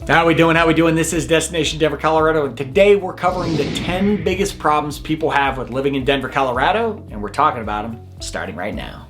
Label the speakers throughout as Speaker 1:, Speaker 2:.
Speaker 1: How we doing? How we doing? This is Destination Denver, Colorado, and today we're covering the 10 biggest problems people have with living in Denver, Colorado, and we're talking about them starting right now.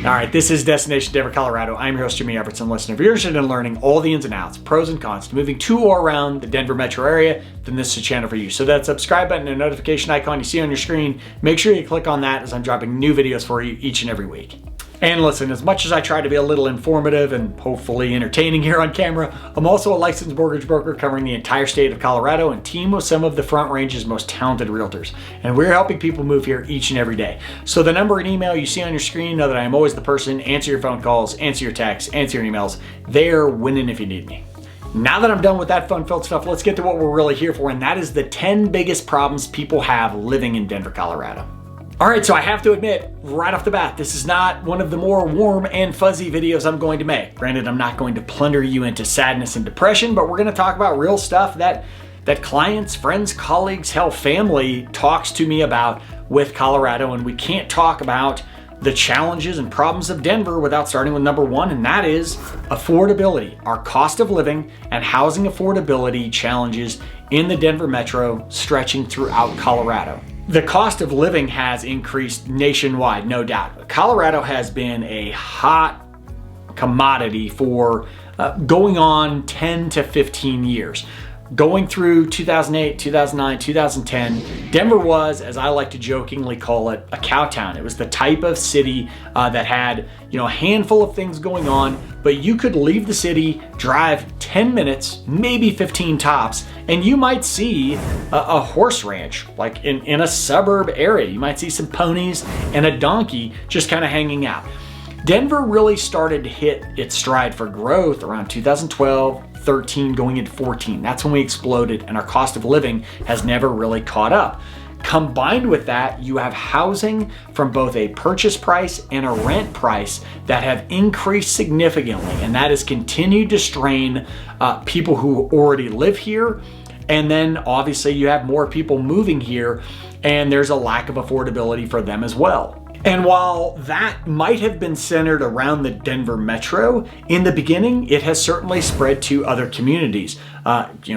Speaker 1: All right, this is Destination Denver, Colorado. I'm your host, Jimmy Everetts, and listener. If you're interested in learning all the ins and outs, pros and cons to moving to or around the Denver metro area, then this is a channel for you. So that subscribe button and notification icon you see on your screen, make sure you click on that as I'm dropping new videos for you each and every week. And listen, as much as I try to be a little informative and hopefully entertaining here on camera, I'm also a licensed mortgage broker covering the entire state of Colorado and team with some of the Front Range's most talented realtors. And we're helping people move here each and every day. So the number and email you see on your screen, know that I am always the person, answer your phone calls, answer your texts, answer your emails. They're winning if you need me. Now that I'm done with that fun-filled stuff, let's get to what we're really here for, and that is the 10 biggest problems people have living in Denver, Colorado. All right, so I have to admit, right off the bat, this is not one of the more warm and fuzzy videos I'm going to make. Granted, I'm not going to plunder you into sadness and depression, but we're going to talk about real stuff that clients, friends, colleagues, hell, family talks to me about with Colorado, and we can't talk about the challenges and problems of Denver without starting with number one, and that is affordability, our cost of living and housing affordability challenges in the Denver metro stretching throughout Colorado. The cost of living has increased nationwide, no doubt. Colorado has been a hot commodity for going on 10 to 15 years. Going through 2008, 2009, 2010, Denver was, as I like to jokingly call it, a cow town. It was the type of city that had, a handful of things going on, but you could leave the city, drive 10 minutes, maybe 15 tops, and you might see a horse ranch, like in a suburb area. You might see some ponies and a donkey just kind of hanging out. Denver really started to hit its stride for growth around 2012, 13, going into 14. That's when we exploded, and our cost of living has never really caught up. Combined with that, you have housing from both a purchase price and a rent price that have increased significantly, and that has continued to strain people who already live here. And then obviously you have more people moving here, and there's a lack of affordability for them as well. And while that might have been centered around the Denver metro, in the beginning, it has certainly spread to other communities.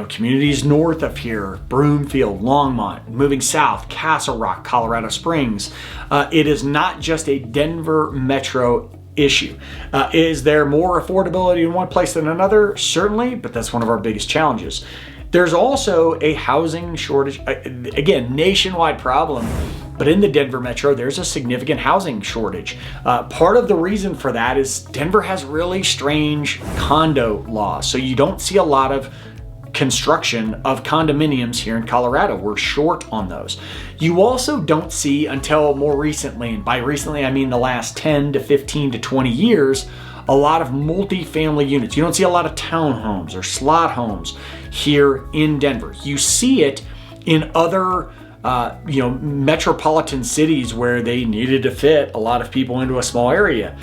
Speaker 1: Communities north of here, Broomfield, Longmont, moving south, Castle Rock, Colorado Springs. It is not just a Denver metro issue. Is there more affordability in one place than another? Certainly, but that's one of our biggest challenges. There's also a housing shortage, again, nationwide problem. But in the Denver metro, there's a significant housing shortage. Part of the reason for that is Denver has really strange condo laws. So you don't see a lot of construction of condominiums here in Colorado. We're short on those. You also don't see until more recently, and by recently I mean the last 10 to 15 to 20 years, a lot of multi-family units. You don't see a lot of townhomes or slot homes here in Denver. You see it in other metropolitan cities where they needed to fit a lot of people into a small area.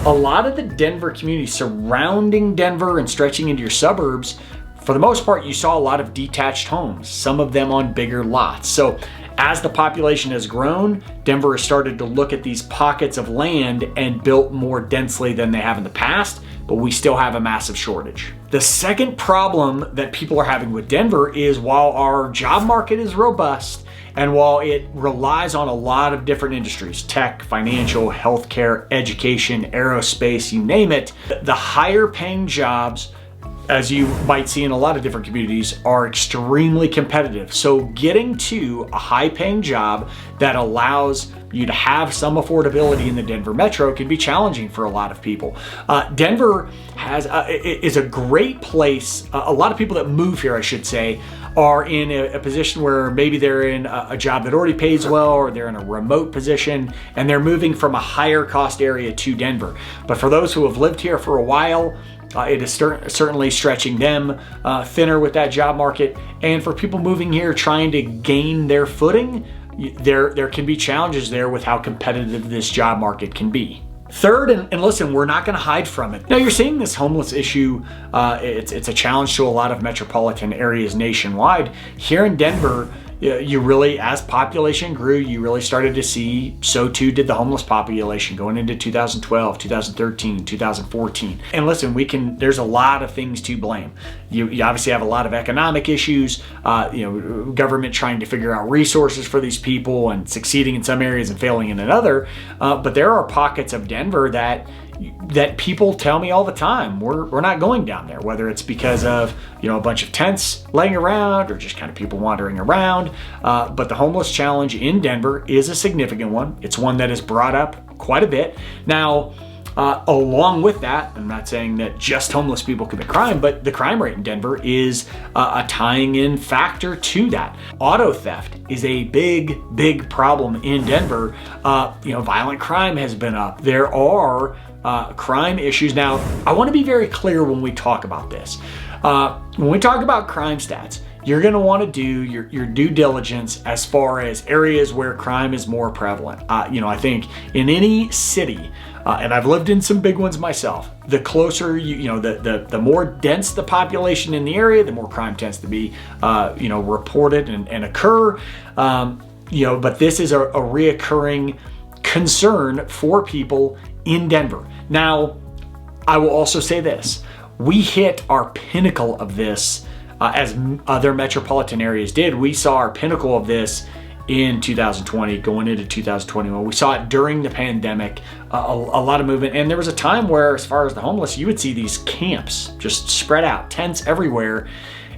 Speaker 1: A lot of the Denver community surrounding Denver and stretching into your suburbs, for the most part, you saw a lot of detached homes, some of them on bigger lots. So as the population has grown, Denver has started to look at these pockets of land and built more densely than they have in the past, but we still have a massive shortage. The second problem that people are having with Denver is while our job market is robust, and while it relies on a lot of different industries, tech, financial, healthcare, education, aerospace, you name it, the higher paying jobs, as you might see in a lot of different communities, are extremely competitive. So getting to a high paying job that allows you to have some affordability in the Denver metro can be challenging for a lot of people. Denver is a great place. A lot of people that move here, I should say, are in a position where maybe they're in a job that already pays well, or they're in a remote position and they're moving from a higher cost area to Denver. But for those who have lived here for a while, it is certainly stretching them thinner with that job market. And for people moving here trying to gain their footing, there can be challenges there with how competitive this job market can be. Third, and listen, we're not going to hide from it. Now, you're seeing this homeless issue. It's a challenge to a lot of metropolitan areas nationwide. Here in Denver, you really, as population grew, you really started to see, so too did the homeless population going into 2012, 2013, 2014. And listen, there's a lot of things to blame. You obviously have a lot of economic issues, government trying to figure out resources for these people and succeeding in some areas and failing in another. But there are pockets of Denver that people tell me all the time, we're not going down there, whether it's because of, a bunch of tents laying around or just kind of people wandering around. But the homeless challenge in Denver is a significant one. It's one that is brought up quite a bit. Now, along with that, I'm not saying that just homeless people commit crime, but the crime rate in Denver is a tying in factor to that. Auto theft is a big problem in Denver. Violent crime has been up. There are crime issues. Now, I want to be very clear when we talk about this. When we talk about crime stats, you're going to want to do your due diligence as far as areas where crime is more prevalent. I think in any city, and I've lived in some big ones myself, the closer the more dense the population in the area, the more crime tends to be, reported and occur. But this is a reoccurring concern for people in Denver. Now, I will also say this. We hit our pinnacle of this as other metropolitan areas did. We saw our pinnacle of this in 2020, going into 2021. We saw it during the pandemic, a lot of movement. And there was a time where, as far as the homeless, you would see these camps just spread out, tents everywhere,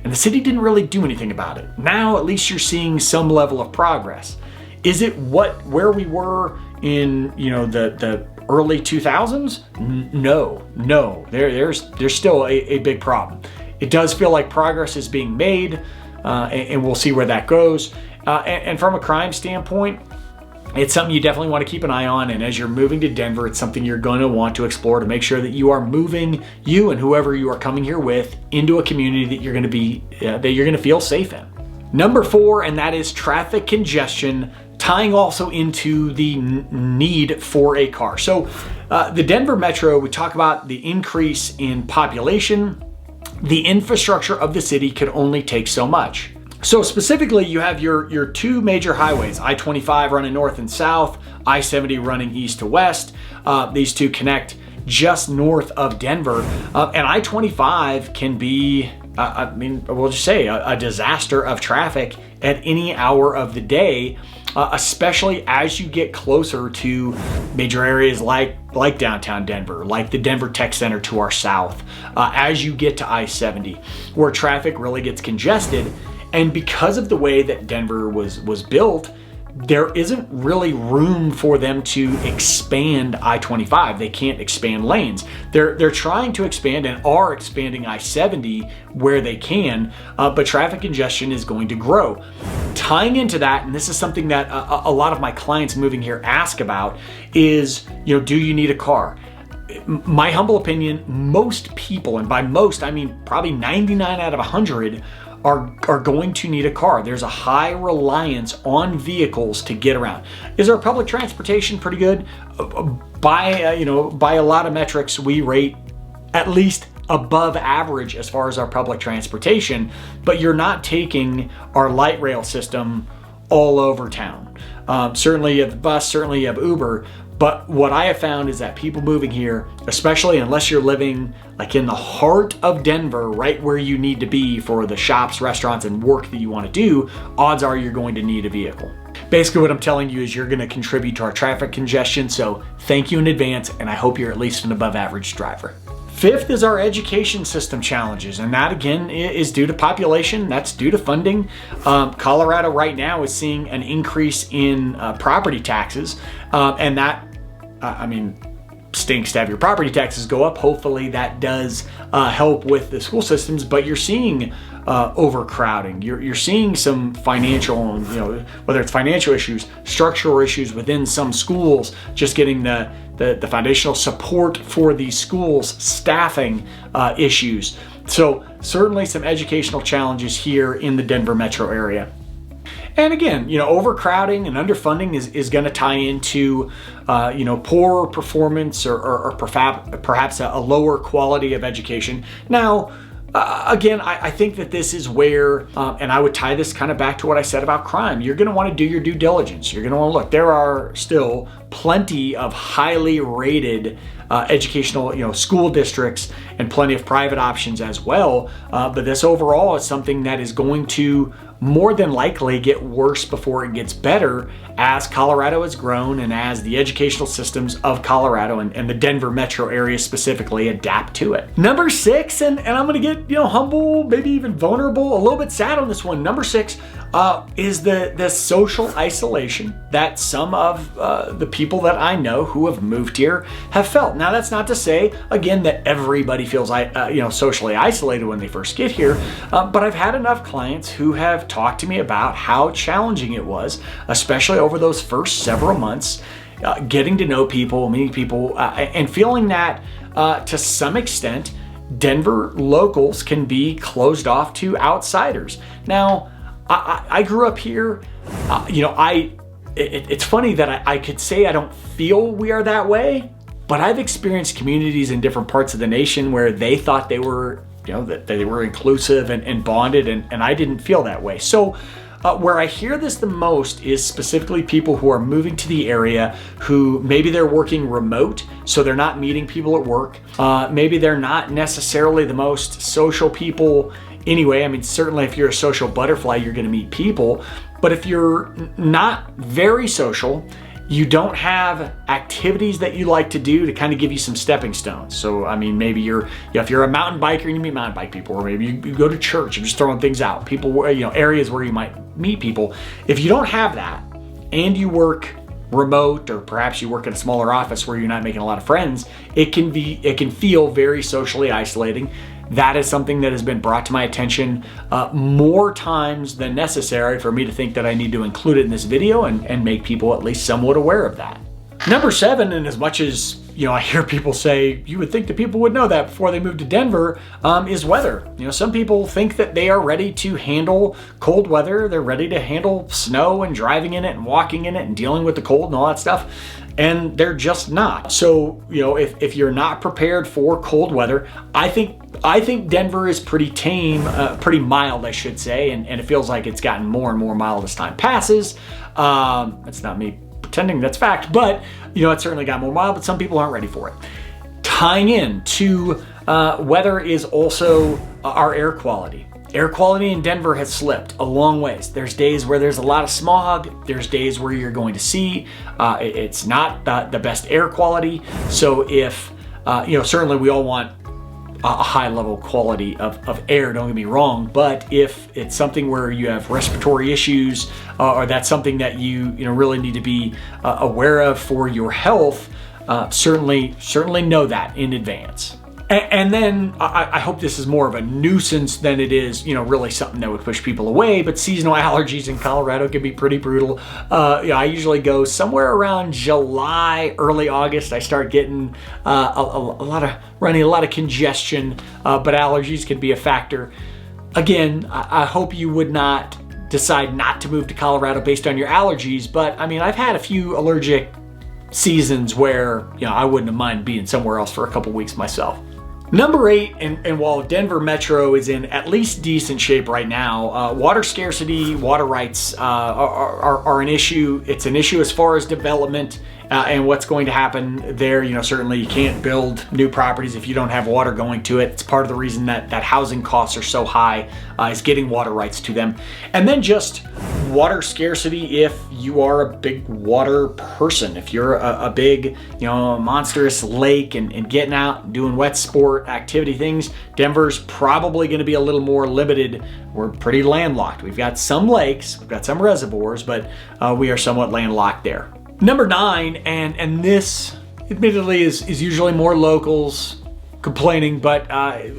Speaker 1: and the city didn't really do anything about it. Now, at least you're seeing some level of progress. Is it where we were in, the early 2000s? No. There's still a big problem. It does feel like progress is being made, and we'll see where that goes. And from a crime standpoint, it's something you definitely want to keep an eye on. And as you're moving to Denver, it's something you're going to want to explore to make sure that you are moving you and whoever you are coming here with into a community that you're going to feel safe in. Number 4, and that is traffic congestion, tying also into the need for a car. So the Denver Metro, we talk about the increase in population. The infrastructure of the city could only take so much. So specifically, you have your two major highways, I-25 running north and south, I-70 running east to west. These two connect just north of Denver. And I-25 can be, we'll just say a disaster of traffic at any hour of the day, especially as you get closer to major areas like downtown Denver, like the Denver Tech Center to our south, as you get to I-70, where traffic really gets congested. And because of the way that Denver was built, there isn't really room for them to expand I-25. They can't expand lanes. They're trying to expand and are expanding I-70 where they can, but traffic congestion is going to grow. Tying into that, and this is something that a lot of my clients moving here ask about, is, do you need a car? My humble opinion, most people, and by most I mean probably 99 out of 100, are going to need a car. There's a high reliance on vehicles to get around. Is our public transportation pretty good? By a lot of metrics, we rate at least above average as far as our public transportation, but you're not taking our light rail system all over town. Certainly you have the bus, certainly you have Uber, but what I have found is that people moving here, especially unless you're living like in the heart of Denver, right where you need to be for the shops, restaurants, and work that you want to do, odds are you're going to need a vehicle. Basically what I'm telling you is you're going to contribute to our traffic congestion, so thank you in advance, and I hope you're at least an above average driver. 5th is our education system challenges, and that again is due to population, that's due to funding. Colorado right now is seeing an increase in property taxes, and that, stinks to have your property taxes go up. Hopefully that does help with the school systems, but you're seeing overcrowding. You're seeing some financial, whether it's financial issues, structural issues within some schools, just getting the foundational support for these schools, staffing issues. So certainly some educational challenges here in the Denver metro area. And again, overcrowding and underfunding is going to tie into, poor performance or perhaps a lower quality of education. Now, again, I think that this is where, and I would tie this kind of back to what I said about crime. You're going to want to do your due diligence. You're going to want to look. There are still plenty of highly rated educational, school districts and plenty of private options as well. But this overall is something that is going to more than likely get worse before it gets better as Colorado has grown and as the educational systems of Colorado and the Denver metro area specifically adapt to it. Number 6, and I'm going to get, humble, maybe even vulnerable, a little bit sad on this one. Number 6 is the social isolation that some of the people that I know who have moved here have felt. Now, that's not to say, again, that everybody feels socially isolated when they first get here, but I've had enough clients who have talked to me about how challenging it was, especially over those first several months, getting to know people, meeting people, and feeling that to some extent, Denver locals can be closed off to outsiders. Now, I grew up here. It's funny that I could say I don't feel we are that way, but I've experienced communities in different parts of the nation where they thought they were, that they were inclusive and bonded, and I didn't feel that way. So where I hear this the most is specifically people who are moving to the area who maybe they're working remote, so they're not meeting people at work. Maybe they're not necessarily the most social people anyway. I mean, certainly if you're a social butterfly, you're going to meet people. But if you're not very social, you don't have activities that you like to do to kind of give you some stepping stones. So, I mean, maybe if you're a mountain biker and you meet mountain bike people, or maybe you go to church and just throwing things out, people, areas where you might meet people. If you don't have that and you work remote, or perhaps you work in a smaller office where you're not making a lot of friends, it can feel very socially isolating. That is something that has been brought to my attention more times than necessary for me to think that I need to include it in this video and make people at least somewhat aware of that. Number 7, and as much as I hear people say you would think that people would know that before they move to Denver, is weather. Some people think that they are ready to handle cold weather. They're ready to handle snow and driving in it and walking in it and dealing with the cold and all that stuff. And they're just not. So, if you're not prepared for cold weather, I think Denver is pretty tame, pretty mild, I should say, and it feels like it's gotten more and more mild as time passes. That's not me pretending that's fact, but it certainly got more mild, but some people aren't ready for it. Tying in to weather is also our air quality. Air quality in Denver has slipped a long ways. There's days where there's a lot of smog. There's days where you're going to see it's not the best air quality. So if, certainly we all want a high level quality of air, don't get me wrong, but if it's something where you have respiratory issues or that's something that you really need to be aware of for your health, certainly know that in advance. And then I hope this is more of a nuisance than it is, really something that would push people away. But seasonal allergies in Colorado can be pretty brutal. I usually go somewhere around July, early August. I start getting running a lot of congestion, but allergies can be a factor. Again, I hope you would not decide not to move to Colorado based on your allergies. But I mean, I've had a few allergic seasons where I wouldn't have minded being somewhere else for a couple weeks myself. Number 8, and while Denver Metro is in at least decent shape right now, water scarcity, water rights are an issue. It's an issue as far as development and what's going to happen there. Certainly you can't build new properties if you don't have water going to it. It's part of the reason that housing costs are so high, is getting water rights to them. And then just water scarcity if you are a big water person. If you're a big, monstrous lake and getting out and doing wet sport activity things, Denver's probably going to be a little more limited. We're pretty landlocked. We've got some lakes, we've got some reservoirs, but we are somewhat landlocked there. Number 9, and this admittedly is usually more locals complaining, but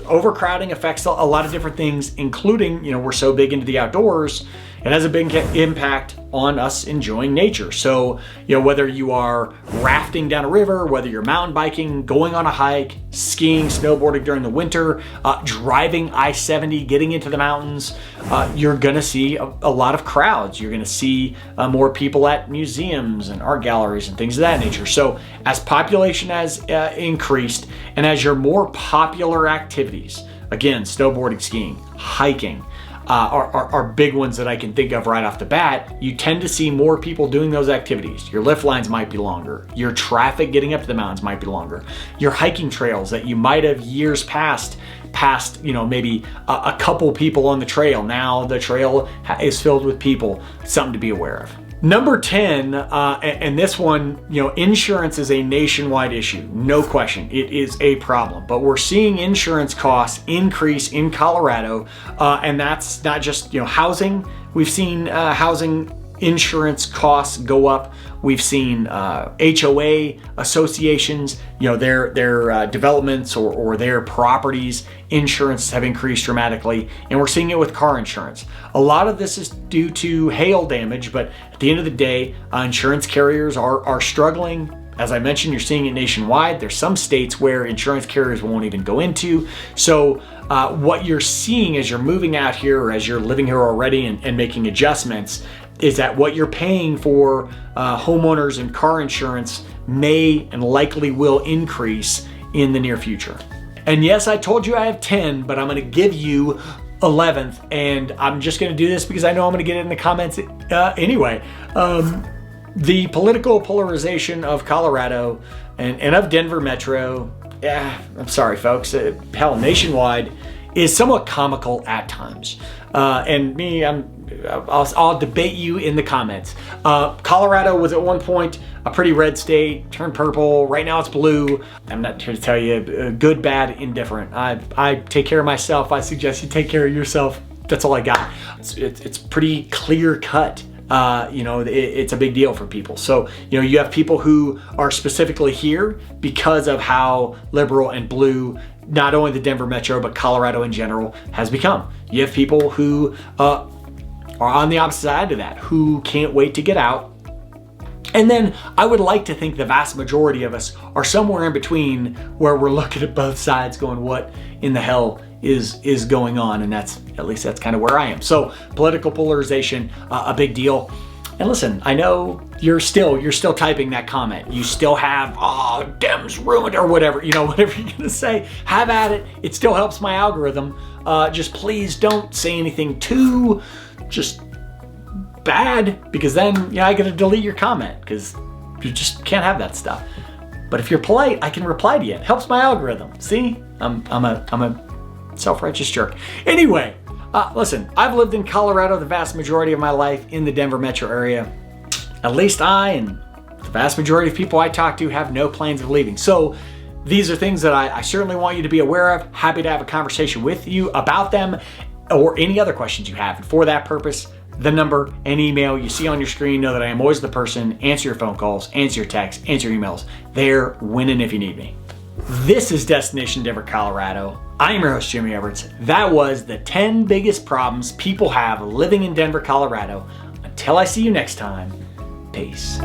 Speaker 1: overcrowding affects a lot of different things, including, we're so big into the outdoors. it has a big impact on us enjoying nature. So, whether you are rafting down a river, whether you're mountain biking, going on a hike, skiing, snowboarding during the winter, driving I-70, getting into the mountains, you're gonna see a lot of crowds. You're gonna see more people at museums and art galleries and things of that nature. So as population has increased, and as your more popular activities, again, snowboarding, skiing, hiking, are big ones that I can think of right off the bat, you tend to see more people doing those activities. Your lift lines might be longer. Your traffic getting up to the mountains might be longer. Your hiking trails that you might have years past, maybe a couple people on the trail. Now the trail is filled with people. Something to be aware of. Number 10, and this one, insurance is a nationwide issue, no question. It is a problem, but we're seeing insurance costs increase in Colorado, and that's not just, housing. We've seen housing insurance costs go up. We've seen HOA associations, their developments or their properties insurance have increased dramatically, and we're seeing it with car insurance. A lot of this is due to hail damage, but at the end of the day, insurance carriers are struggling. As I mentioned, you're seeing it nationwide. There's some states where insurance carriers won't even go into. So what you're seeing as you're moving out here or as you're living here already and making adjustments is that what you're paying for homeowners and car insurance may and likely will increase in the near future. And yes, I told you I have 10, but I'm gonna give you 11th, and I'm just gonna do this because I know I'm gonna get it in the comments anyway. The political polarization of Colorado and of Denver Metro, I'm sorry folks, hell, nationwide, is somewhat comical at times. And me, I'll debate you in the comments. Colorado was at one point a pretty red state, turned purple, right now it's blue. I'm not here to tell you good, bad, indifferent. I take care of myself. I suggest you take care of yourself. That's all I got. It's pretty clear cut. It's a big deal for people. So, you have people who are specifically here because of how liberal and blue not only the Denver Metro, but Colorado in general has become. You have people who are on the opposite side of that, who can't wait to get out. And then I would like to think the vast majority of us are somewhere in between, where we're looking at both sides going, what in the hell is going on? And that's kind of where I am. So political polarization, a big deal. And listen, I know you're still typing that comment. You still have, Dems ruined, or whatever, whatever you're gonna say, have at it. It still helps my algorithm. Just please don't say anything too just bad, because then I gotta delete your comment, because you just can't have that stuff. But if you're polite, I can reply to you. It helps my algorithm. See, I'm a self-righteous jerk. Anyway, listen, I've lived in Colorado the vast majority of my life in the Denver metro area. At least I and the vast majority of people I talk to have no plans of leaving. So these are things that I certainly want you to be aware of. Happy to have a conversation with you about them or any other questions you have. And for that purpose, the number and email you see on your screen, know that I am always the person. Answer your phone calls, answer your texts, answer your emails. There, winning if you need me. This is Destination Denver, Colorado. I'm your host, Jimmy Everetts. That was the 10 biggest problems people have living in Denver, Colorado. Until I see you next time, peace.